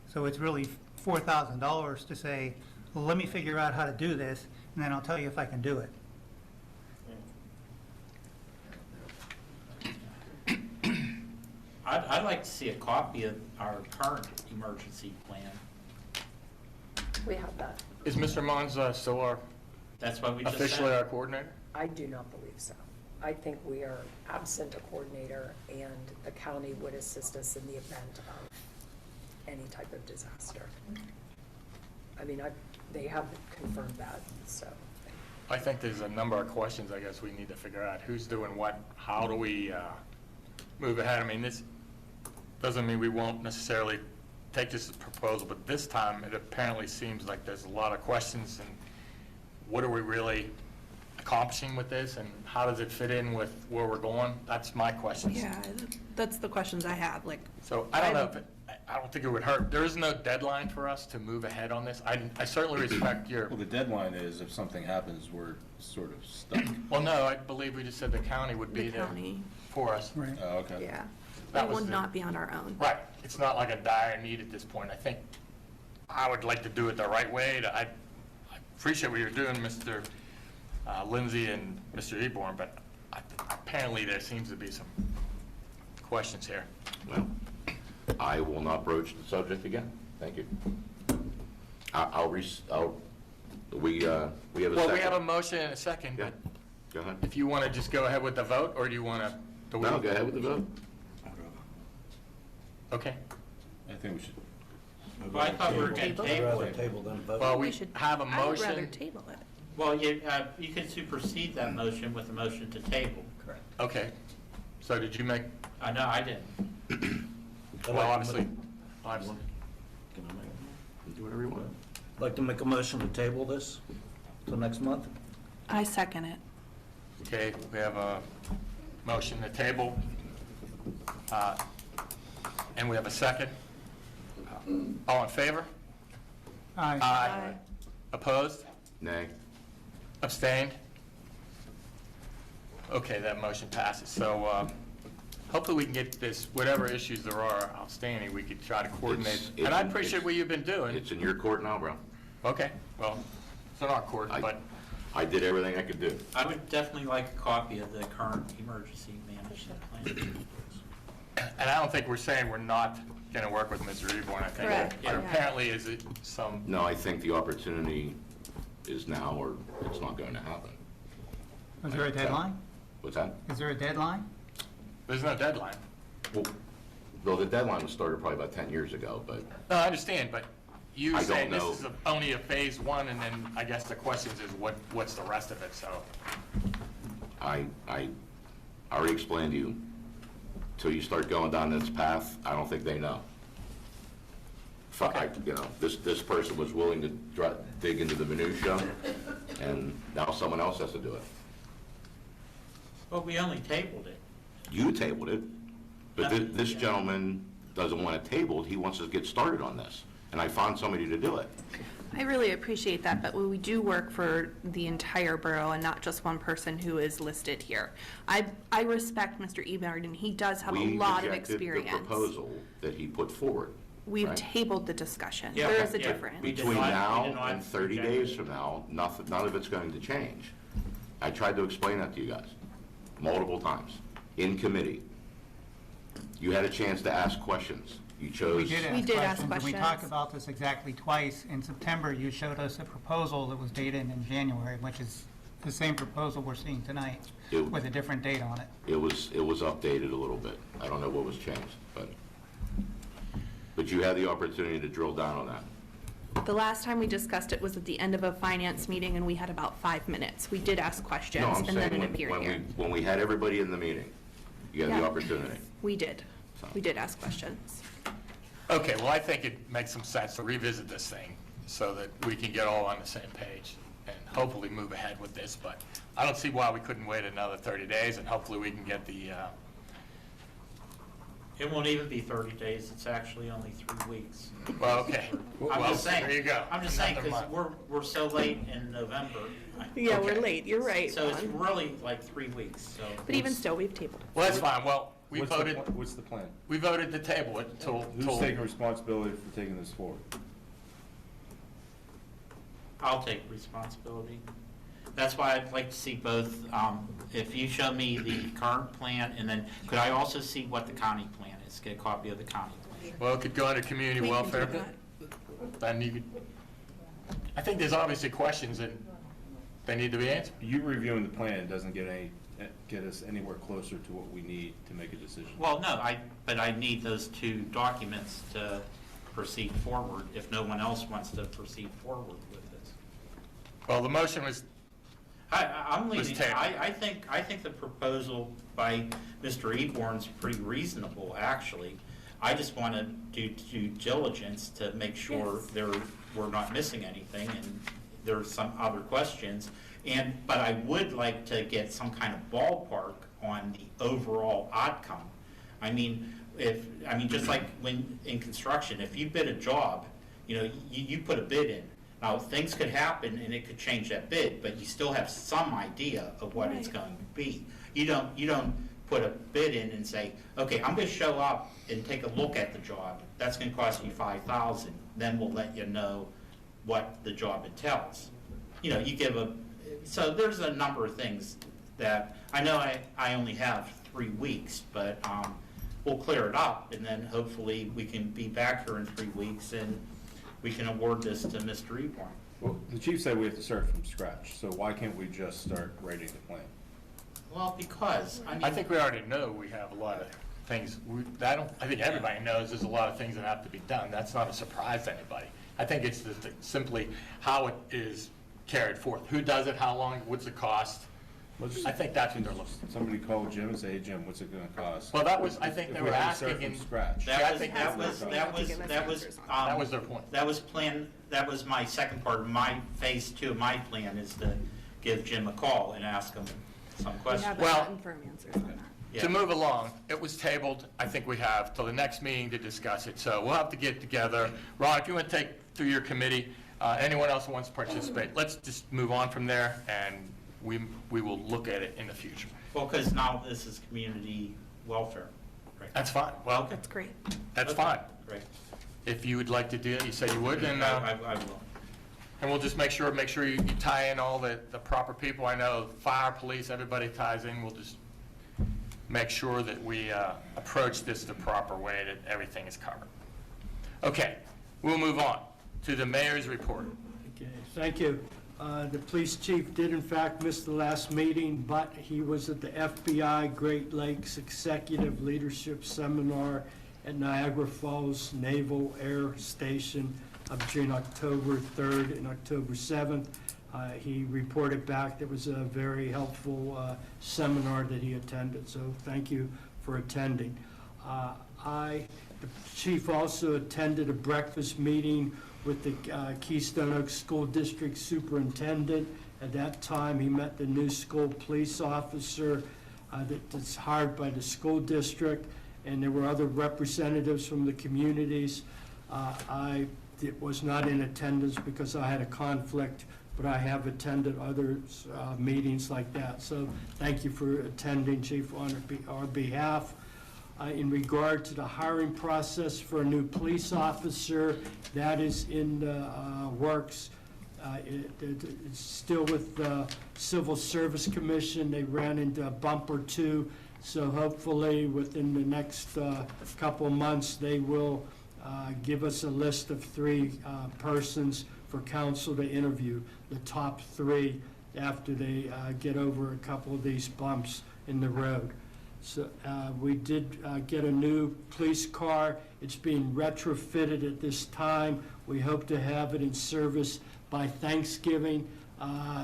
S8: So it's really $4,000 to say, well, let me figure out how to do this, and then I'll tell you if I can do it.
S10: I'd like to see a copy of our current emergency plan.
S4: We have that.
S1: Is Mr. Mons still our,
S10: That's what we just said.
S1: officially our coordinator?
S4: I do not believe so. I think we are absent a coordinator, and the county would assist us in the event of any type of disaster. I mean, they have confirmed that, so.
S1: I think there's a number of questions I guess we need to figure out. Who's doing what? How do we move ahead? I mean, this doesn't mean we won't necessarily take this as a proposal, but this time it apparently seems like there's a lot of questions, and what are we really accomplishing with this, and how does it fit in with where we're going? That's my questions.
S11: Yeah, that's the questions I have, like.
S1: So I don't know if I don't think it would hurt. There is no deadline for us to move ahead on this. I certainly respect your,
S9: Well, the deadline is if something happens, we're sort of stuck.
S1: well, no, I believe we just said the county would be
S11: The
S1: there
S11: county,
S1: for us.
S8: Right.
S9: Oh, okay.
S11: yeah.
S1: That
S11: We
S1: was
S11: will
S1: the-
S11: not be on our own.
S1: Right. It's not like a dire need at this point. I think I would like to do it the right way. I appreciate what you're doing, Mr. Lindsay and Mr. Eborn, but apparently there seems to be some questions here.
S5: Well, I will not broach the subject again. Thank you. We have a second.
S1: Well, we have a motion and a second,
S5: Yeah,
S1: but
S5: go ahead.
S1: if you want to just go ahead with the vote, or do you want to?
S5: No, go ahead with the vote.
S1: Okay.
S9: I think we should.
S10: Well, I thought we were going to
S11: Table?
S10: table
S7: Rather
S10: it.
S7: table than vote.
S1: Well, we
S11: should-
S1: have a
S11: I would rather
S1: motion.
S11: table it.
S10: Well, you can supersede that motion with a motion to table.
S7: Correct.
S1: Okay. So did you make,
S10: No, I didn't.
S1: well, obviously,
S7: Can I
S5: Do whatever you want.
S7: like to make a motion to table this till next month?
S11: I second it.
S1: okay, we have a motion to table, and we have a second. All in favor?
S8: Aye.
S1: Aye. Opposed?
S5: Nay.
S1: Abstained? Okay, that motion passes. So hopefully we can get this, whatever issues there are outstanding, we could try to coordinate.
S5: It's-
S1: And I appreciate what you've been doing.
S5: It's in your court now, bro.
S1: Okay, well, it's in our court, but
S5: I did everything I could do.
S10: I would definitely like a copy of the current emergency management plan.
S1: and I don't think we're saying we're not going to work with Mr. Eborn. I think
S11: Correct,
S1: there
S11: yeah.
S1: apparently is some,
S5: No, I think the opportunity is now, or it's not going to happen.
S8: Was there a deadline?
S5: What's that?
S8: Is there a deadline?
S1: There's no deadline.
S5: Well, the deadline was started probably about 10 years ago, but
S1: No, I understand, but you
S5: I don't
S1: saying this
S5: know.
S1: is only a phase one, and then I guess the question is what's the rest of it, so.
S5: I already explained to you, till you start going down this path, I don't think they know. This person was willing to dig into the minutia, and now someone else has to do it.
S10: But we only tabled it.
S5: You tabled it, but this gentleman doesn't want it tabled, he wants to get started on this, and I found somebody to do it.
S11: I really appreciate that, but we do work for the entire borough and not just one person who is listed here. I respect Mr. Ebarn, and he does have a lot of experience.
S5: We rejected the proposal that he put forward.
S11: We've
S5: right?
S11: tabled the discussion.
S10: Yeah,
S11: There is a
S10: yeah.
S11: difference.
S10: We did
S5: Between
S10: not- we
S5: now
S10: did not
S5: and 30
S10: reject
S5: days
S10: it.
S5: from now, none of it's going to change. I tried to explain that to you guys multiple times, in committee. You had a chance to ask questions. You chose.
S8: We did
S11: We
S8: ask
S11: did ask
S8: questions, and we talked
S11: questions.
S8: about this exactly twice. In September, you showed us a proposal that was dated in January, which is the same proposal we're seeing tonight,
S5: It-
S8: with a different date on it.
S5: It was updated a little bit. I don't know what was changed, but you had the opportunity to drill down on that.
S11: The last time we discussed it was at the end of a finance meeting, and we had about 5 minutes. We did ask questions,
S5: No, I'm
S11: and then
S5: saying
S11: it appeared here.
S5: when we had everybody in the meeting, you had the
S11: Yeah.
S5: opportunity.
S11: We did.
S5: So.
S11: We did ask questions.
S1: Okay, well, I think it makes some sense to revisit this thing so that we can get all on the same page and hopefully move ahead with this, but I don't see why we couldn't wait another 30 days, and hopefully we can get the,
S10: It won't even be 30 days, it's actually only 3 weeks.
S1: well, okay.
S10: I'm
S1: Well,
S10: just saying.
S1: there you go.
S10: I'm just saying,
S1: Another
S10: because
S1: month.
S10: we're so late in November.
S11: Yeah,
S1: Okay.
S11: we're late. You're right.
S10: So it's
S11: Ron.
S10: really like 3 weeks, so.
S11: But even still, we've tabled it.
S1: Well, that's fine, well, we
S9: What's the
S1: voted,
S9: pl- What's the plan?
S1: we voted to table it till,
S9: Who's taking responsibility for taking this forward?
S10: I'll take responsibility. That's why I'd like to see both, if you show me the current plan, and then could I also see what the county plan is? Get a copy of the county plan.
S1: well, it could go into community
S11: We can
S1: welfare.
S11: do that.
S1: Then you could, I think there's obviously questions that they need to be answered.
S9: You reviewing the plan doesn't get us anywhere closer to what we need to make a decision.
S10: Well, no, but I need those 2 documents to proceed forward, if no one else wants to proceed forward with this.
S1: Well, the motion was,
S10: I'm
S1: Was
S10: leaning,
S1: tabled.
S10: I think the proposal by Mr. Eborn's pretty reasonable, actually. I just want to do due diligence to make sure we're not missing anything, and there's some other questions. But I would like to get some kind of ballpark on the overall outcome. I mean, just like when, in construction, if you bid a job, you put a bid in. Now, things could happen and it could change that bid, but you still have some idea of what it's going to be. You don't put a bid in and say, okay, I'm going to show up and take a look at the job. That's going to cost you $5,000. Then we'll let you know what the job entails. So there's a number of things that, I know I only have 3 weeks, but we'll clear it up, and then hopefully we can be back here in 3 weeks and we can award this to Mr. Eborn.
S9: Well, the chief said we have to start from scratch, so why can't we just start writing the plan?
S10: Well, because,
S1: I think we already know we have a lot of things, I think everybody knows there's a lot of things that have to be done. That's not a surprise to anybody. I think it's simply how it is carried forth. Who does it, how long, what's the cost? I think that's what they're looking for.
S9: Somebody call Jim and say, hey, Jim, what's it gonna cost?
S1: Well, that was, I think
S9: If
S1: they
S9: we
S1: were
S9: have to start
S1: asking
S9: from
S1: in,
S9: scratch.
S1: Yeah, I
S10: that was,
S1: think
S10: that
S1: that's
S10: was,
S1: what
S10: that
S11: to
S10: was,
S11: give us
S10: that was,
S11: answers on.
S1: that was their point.
S10: that was my second part of my phase 2 of my plan, is to give Jim a call and ask him some
S11: We
S10: questions.
S11: haven't
S1: Well-
S11: gotten firm answers on that.
S10: Yeah.
S1: To move along, it was tabled, I think we have till the next meeting to discuss it, so we'll have to get together. Ron, if you want to take through your committee, anyone else who wants to participate, let's just move on from there, and we will look at it in the future.
S10: Well, because now this is community welfare. Right.
S1: That's fine, well,
S11: That's great.
S1: that's
S10: Okay,
S1: fine.
S10: Great.
S1: If you would like to do it, you said you would, then,
S10: I will.
S1: and we'll just make sure you tie in all the proper people. I know fire, police, everybody ties in, we'll just make sure that we approach this the proper way, that everything is covered. Okay, we'll move on to the mayor's report.
S13: Okay, thank you. The police chief did in fact miss the last meeting, but he was at the FBI Great Lakes Executive Leadership Seminar at Niagara Falls Naval Air Station between October 3rd and October 7th. He reported back that it was a very helpful seminar that he attended, so thank you for attending. The chief also attended a breakfast meeting with the Keystone Oaks School District Superintendent. At that time, he met the new school police officer that's hired by the school district, and there were other representatives from the communities. I was not in attendance because I had a conflict, but I have attended other meetings like that. So thank you for attending, Chief, on our behalf. In regard to the hiring process for a new police officer, that is in the works. It's still with the Civil Service Commission. They ran into a bump or two, so hopefully within the next couple of months, they will give us a list of 3 persons for council to interview, the top 3 after they get over a couple of these bumps in the road. So we did get a new police car. It's being retrofitted at this time. We hope to have it in service by Thanksgiving.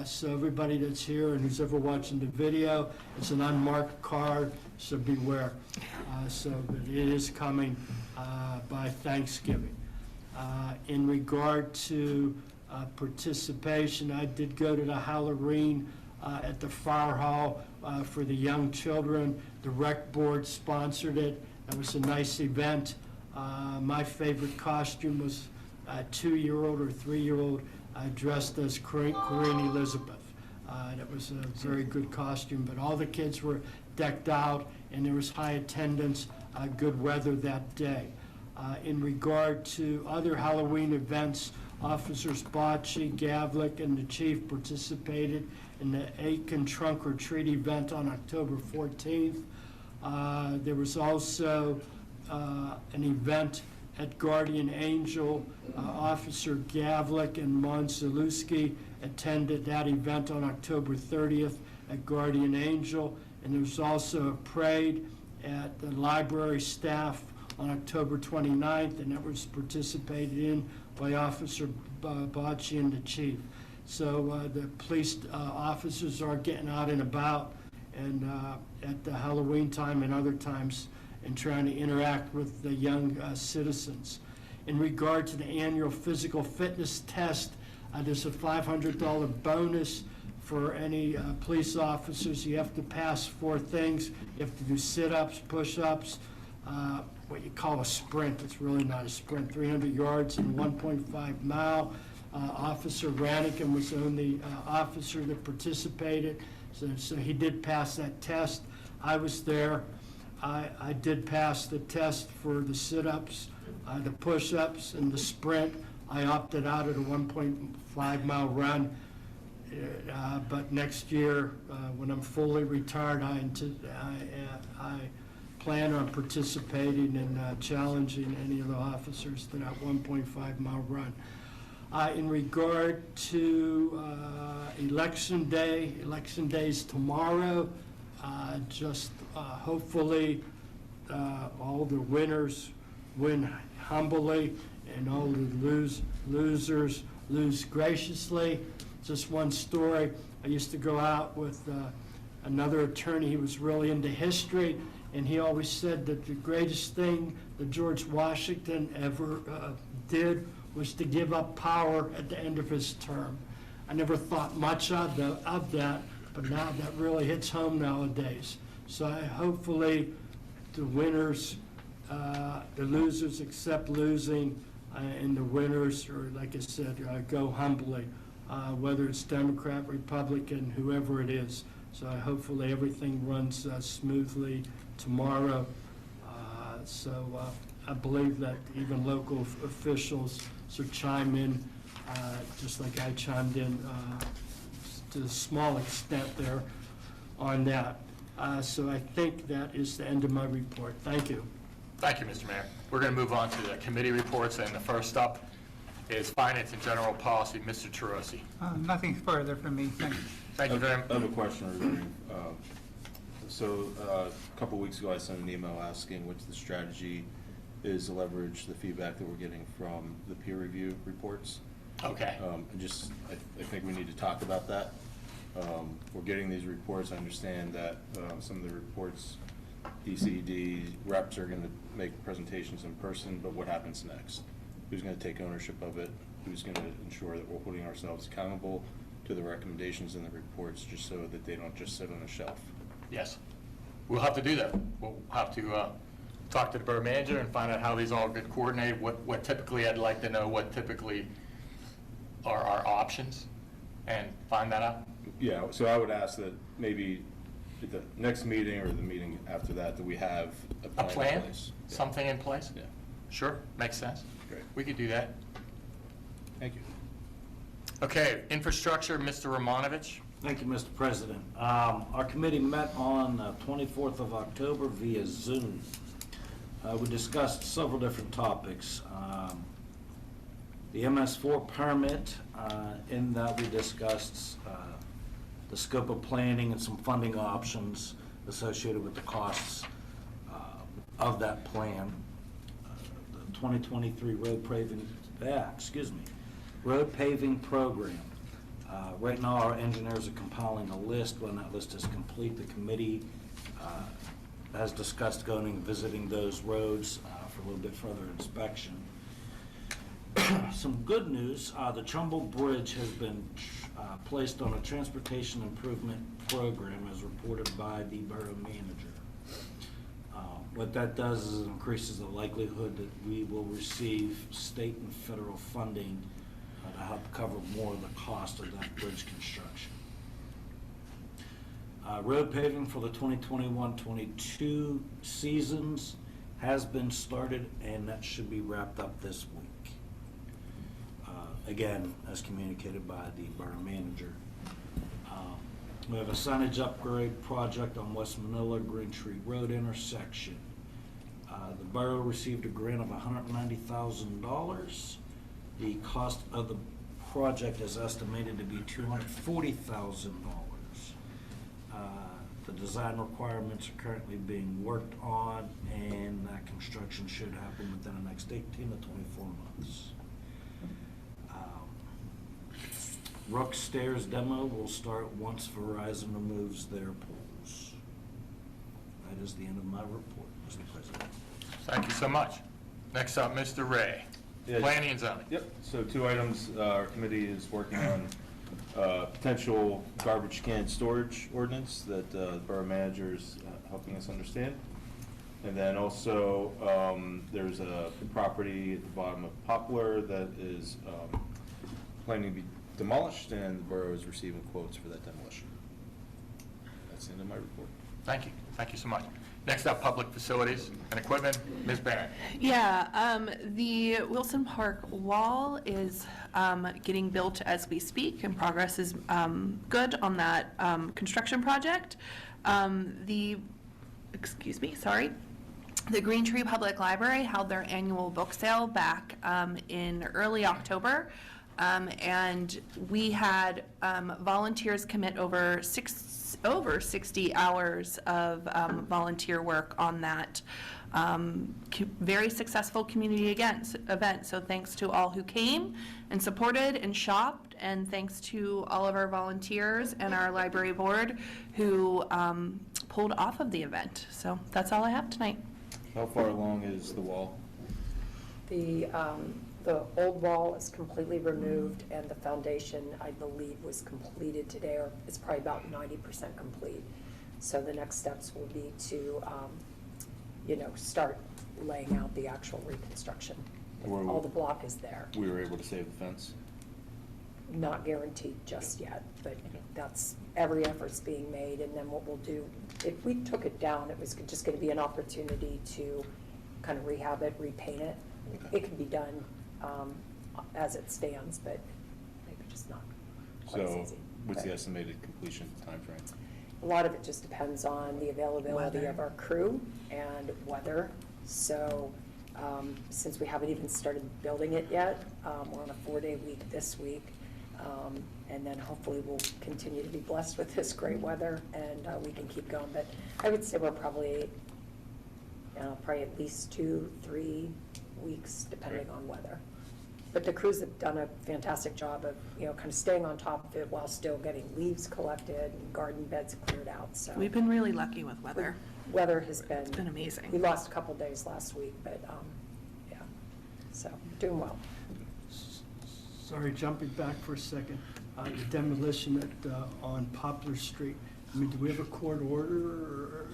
S13: So everybody that's here and who's ever watching the video, it's an unmarked car, so beware. So it is coming by Thanksgiving. In regard to participation, I did go to the Halloween at the fire hall for the young children. The rec board sponsored it. It was a nice event. My favorite costume was a 2-year-old or 3-year-old dressed as Queen Elizabeth. It was a very good costume, but all the kids were decked out, and there was high attendance, good weather that day. In regard to other Halloween events, Officers Bocci, Gavlik, and the chief participated in the Aiken Trunk or Treat event on October 14th. There was also an event at Guardian Angel. Officer Gavlik and Monsalewski attended that event on October 30th at Guardian Angel. And there was also a parade at the library staff on October 29th, and that was participated in by Officer Bocci and the chief. So the police officers are getting out and about and at the Halloween time and other times and trying to interact with the young citizens. In regard to the annual physical fitness test, there's a $500 bonus for any police officers. You have to pass 4 things. You have to do sit-ups, push-ups, what you call a sprint. It's really not a sprint, 300 yards in 1.5 mile. Officer Rannigan was the only officer that participated, so he did pass that test. I was there. I did pass the test for the sit-ups, the push-ups, and the sprint. I opted out of the 1.5 mile run, but next year, when I'm fully retired, I plan on participating and challenging any of the officers to that 1.5 mile run. In regard to Election Day is tomorrow. Hopefully all the winners win humbly and all the losers lose graciously. Just one story. I used to go out with another attorney. He was really into history, and he always said that the greatest thing that George Washington ever did was to give up power at the end of his term. I never thought much of that, but now that really hits home nowadays. So hopefully the winners, the losers accept losing, and the winners, or like I said, go humbly, whether it's Democrat, Republican, whoever it is. So hopefully everything runs smoothly tomorrow. I believe that even local officials should chime in, just like I chimed in to a small extent there on that. So I think that is the end of my report. Thank you.
S1: Thank you, Mr. Mayor. We're going to move on to the committee reports, and the first up is Finance and General Policy, Mr. Tarosi.
S8: Nothing further from me, thank you.
S1: Thank you very much.
S9: I have a question regarding, so a couple weeks ago, I sent an email asking what the strategy is to leverage the feedback that we're getting from the peer review reports.
S1: Okay.
S9: I think we need to talk about that. We're getting these reports. I understand that some of the reports, ECD reps are going to make presentations in person, but what happens next? Who's going to take ownership of it? Who's going to ensure that we're putting ourselves accountable to the recommendations in the reports, just so that they don't just sit on a shelf?
S1: Yes. We'll have to do that. We'll have to talk to the borough manager and find out how these all get coordinated, what typically, I'd like to know what typically are our options, and find that out.
S9: Yeah, so I would ask that maybe at the next meeting or the meeting after that, that we have
S1: A
S9: a plan
S1: plan,
S9: in place. Yeah.
S1: something in place?
S9: Yeah,
S1: Sure, makes sense.
S9: great.
S1: We could do that.
S9: Thank you.
S1: Okay, infrastructure, Mr. Romanovich.
S7: Thank you, Mr. President. Our committee met on 24th of October via Zoom. We discussed several different topics. The MS4 permit, in that we discussed the scope of planning and some funding options associated with the costs of that plan. The 2023 road paving program. Right now, our engineers are compiling a list. When that list is complete, the committee has discussed going and visiting those roads for a little bit further inspection. Some good news, the Trumbull Bridge has been placed on a transportation improvement program as reported by the borough manager. What that does is it increases the likelihood that we will receive state and federal funding to help cover more of the cost of that bridge construction. Road paving for the 2021-22 seasons has been started, and that should be wrapped up this week. Again, as communicated by the borough manager. We have a signage upgrade project on West Manila Green Tree Road intersection. The borough received a grant of $190,000. The cost of the project is estimated to be $240,000. The design requirements are currently being worked on, and that construction should happen within the next 18 to 24 months. Rook Stairs demo will start once Verizon removes their poles. That is the end of my report, Mr. President.
S1: Thank you so much. Next up, Mr. Ray,
S9: Yeah.
S1: Planning and Zoning.
S9: Yep, so two items, our committee is working on potential garbage can storage ordinance that the borough manager is helping us understand. And then also, there's a property at the bottom of Poplar that is planning to be demolished, and the borough is receiving quotes for that demolition. That's the end of my report.
S1: Thank you. Thank you so much. Next up, Public Facilities and Equipment, Ms. Barron.
S11: Yeah, the Wilson Park wall is getting built as we speak, and progress is good on that construction project. The Green Tree Public Library held their annual book sale back in early October, and we had volunteers commit over 60 hours of volunteer work on that very successful community event. So thanks to all who came and supported and shopped, and thanks to all of our volunteers and our library board who pulled off of the event. So that's all I have tonight.
S9: How far along is the wall?
S4: The old wall is completely removed, and the foundation, I believe, was completed today, or it's probably about 90% complete. So the next steps will be to, start laying out the actual reconstruction. All the block is there.
S9: We were able to save the fence?
S4: Not guaranteed just yet, but every effort's being made, and then what we'll do, if we took it down, it was just gonna be an opportunity to kind of rehab it, repaint it.
S9: Okay.
S4: It can be done as it stands, but maybe just not quite as
S9: So
S4: easy.
S9: what's the
S4: But
S9: estimated completion timeframe?
S4: a lot of it just depends on the availability of our crew and weather. So since we haven't even started building it yet. We're on a 4-day week this week. And then hopefully we'll continue to be blessed with this great weather and we can keep going. But I would say we're probably at least 2-3 weeks, depending on weather. But the crews have done a fantastic job of, kind of staying on top of it while still getting leaves collected and garden beds cleared out, so.
S11: We've been really lucky with weather.
S4: Weather has been.
S11: It's been amazing.
S4: We lost a couple days last week, but, yeah, so doing well.
S13: Sorry, jumping back for a second. The demolition on Poplar Street, I mean, do we have a court order or?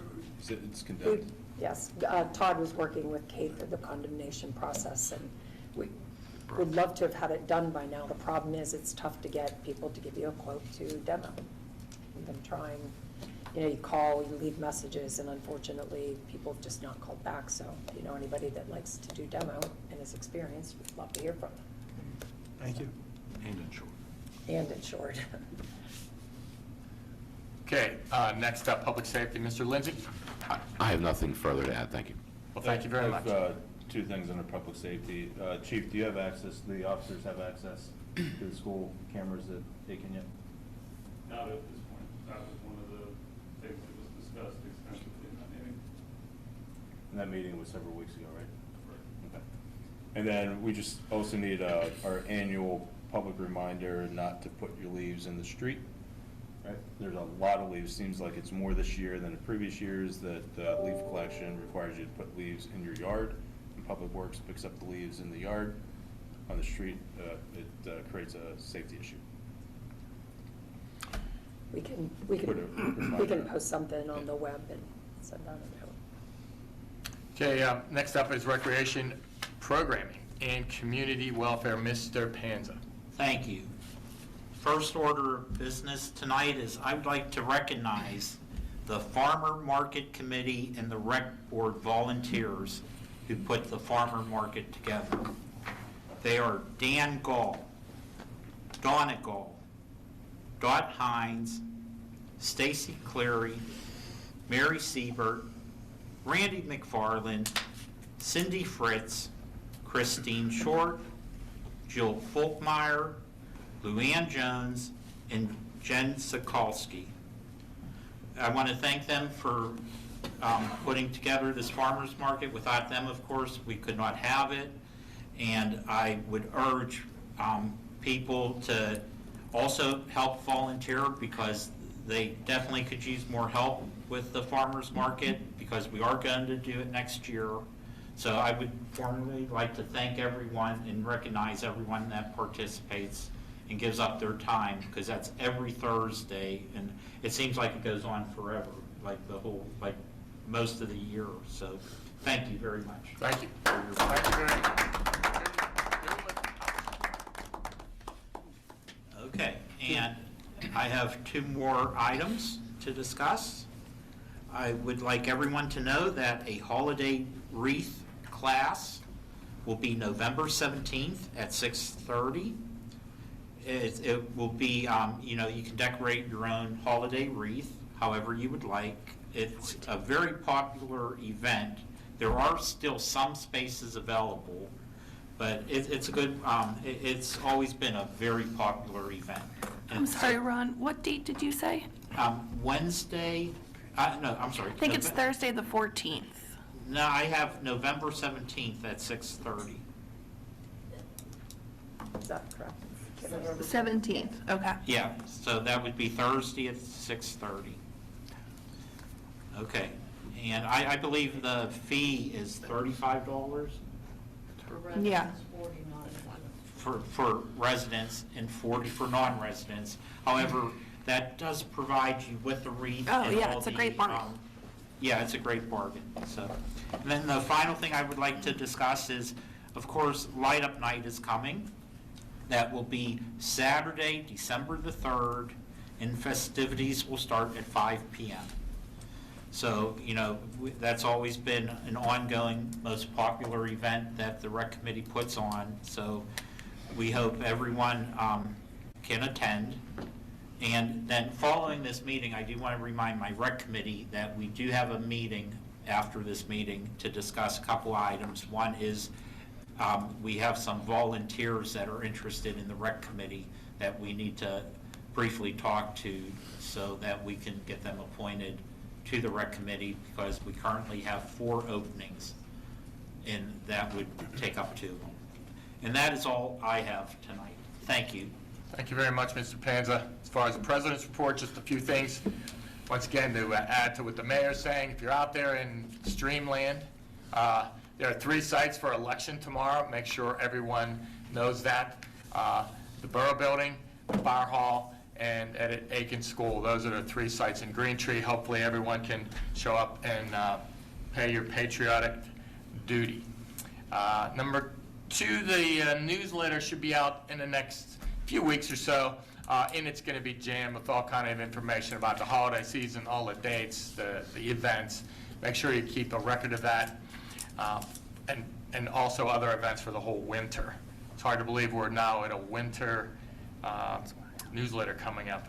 S9: It's condemned.
S4: Yes, Todd was working with Kate through the condemnation process, and we would love to have had it done by now. The problem is, it's tough to get people to give you a quote to demo. We've been trying, you call, you leave messages, and unfortunately, people have just not called back. So, anybody that likes to do demo and is experienced, we'd love to hear from them.
S13: Thank you.
S7: And in short.
S4: And in short.
S1: Okay, next up, public safety, Mr. Lindsay.
S5: I have nothing further to add, thank you.
S1: Well, thank you very
S9: I
S1: much.
S9: have, two things under public safety. Chief, do you have access, the officers have access to the school cameras at Aiken yet?
S12: Not at this point. That was one of the things that was discussed extensively in that meeting.
S9: And that meeting was several weeks ago, right? Okay. And then we just also need our annual public reminder not to put your leaves in the street. Right? There's a lot of leaves. Seems like it's more this year than in previous years that leaf collection requires you to put leaves in your yard. And Public Works picks up the leaves in the yard. On the street, it creates a safety issue.
S4: We can post something on the web and send out a note.
S1: Okay, next up is recreation programming and community welfare, Mr. Panza.
S10: Thank you. First order of business tonight is I would like to recognize the Farmer Market Committee and the Rec Board volunteers who put the farmer market together. They are Dan Gall, Donna Gall, Dot Hines, Stacy Cleary, Mary Siebert, Randy McFarland, Cindy Fritz, Christine Short, Jill Folkmeyer, Luann Jones, and Jen Sokolsky. I want to thank them for putting together this farmers market. Without them, of course, we could not have it. And I would urge people to also help volunteer because they definitely could use more help with the farmers market because we are going to do it next year. So I would formally like to thank everyone and recognize everyone that participates and gives up their time, because that's every Thursday, and it seems like it goes on forever, like most of the year. So thank you very much.
S1: Thank you. Thank you very much.
S10: Okay, and I have two more items to discuss. I would like everyone to know that a holiday wreath class will be November 17th at 6:30. It will be, you can decorate your own holiday wreath however you would like. It's a very popular event. There are still some spaces available, but it's a good, it's always been a very popular event.
S11: I'm sorry, Ron, what date did you say?
S10: Wednesday, no, I'm sorry.
S11: I think it's Thursday the 14th.
S10: No, I have November 17th at 6:30.
S4: Is that correct?
S11: 17th, okay.
S10: Yeah, so that would be Thursday at 6:30. Okay, and I believe the fee is $35
S11: Yeah.
S10: for residents and 40 for non-residents. However, that does provide you with the wreath.
S11: Oh,
S10: and
S11: yeah,
S10: all
S11: it's a
S10: the,
S11: great bargain.
S10: Yeah, it's a great bargain, so. And then the final thing I would like to discuss is, of course, Light Up Night is coming. That will be Saturday, December the 3rd, and festivities will start at 5 p.m. So, that's always been an ongoing, most popular event that the rec committee puts on. So we hope everyone can attend. And then following this meeting, I do want to remind my rec committee that we do have a meeting after this meeting to discuss a couple items. One is we have some volunteers that are interested in the rec committee that we need to briefly talk to so that we can get them appointed to the rec committee, because we currently have 4 openings, and that would take up 2. And that is all I have tonight. Thank you.
S1: Thank you very much, Mr. Panza. As far as the president's report, just a few things. Once again, to add to what the mayor's saying, if you're out there in Streamland, there are 3 sites for election tomorrow. Make sure everyone knows that. The Borough Building, the Fire Hall, and at Aiken School. Those are the 3 sites in Green Tree. Hopefully everyone can show up and pay your patriotic duty. Number 2, the newsletter should be out in the next few weeks or so, and it's going to be jammed with all kind of information about the holiday season, all the dates, the events. Make sure you keep a record of that, and also other events for the whole winter. It's hard to believe we're now at a winter newsletter coming up.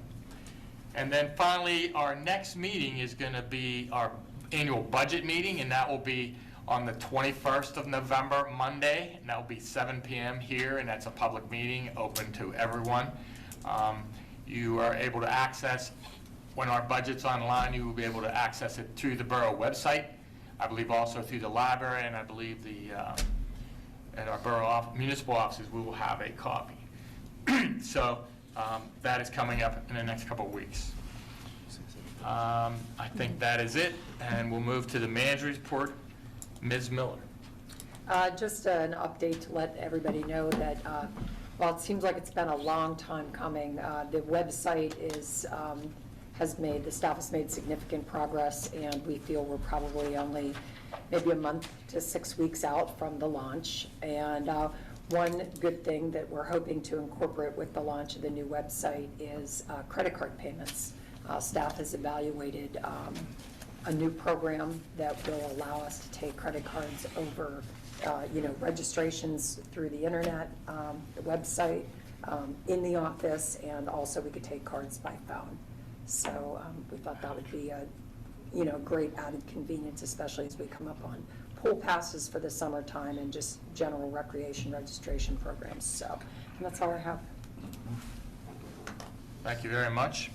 S1: And then finally, our next meeting is going to be our annual budget meeting, and that will be on the 21st of November, Monday, and that will be 7 p.m. here, and that's a public meeting open to everyone. You are able to access, when our budget's online, you will be able to access it through the borough website, I believe also through the library, and I believe at our borough municipal offices, we will have a copy. So that is coming up in the next couple of weeks. I think that is it, and we'll move to the manager's report. Ms. Miller.
S4: Just an update to let everybody know that while it seems like it's been a long time coming, the website the staff has made significant progress, and we feel we're probably only maybe a month to 6 weeks out from the launch. And one good thing that we're hoping to incorporate with the launch of the new website is credit card payments. Staff has evaluated a new program that will allow us to take credit cards over, registrations through the internet, the website, in the office, and also we could take cards by phone. So we thought that would be a, great added convenience, especially as we come up on pool passes for the summertime and just general recreation registration programs. So, and that's all I have.
S1: Thank you very much.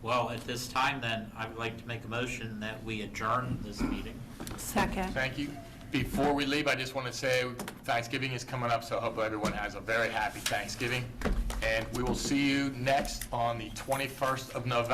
S10: Well, at this time, then, I would like to make a motion that we adjourn this meeting.
S11: Second.
S1: Thank you. Before we leave, I just want to say Thanksgiving is coming up, so I hope everyone has a very happy Thanksgiving. And we will see you next on the 21st of November.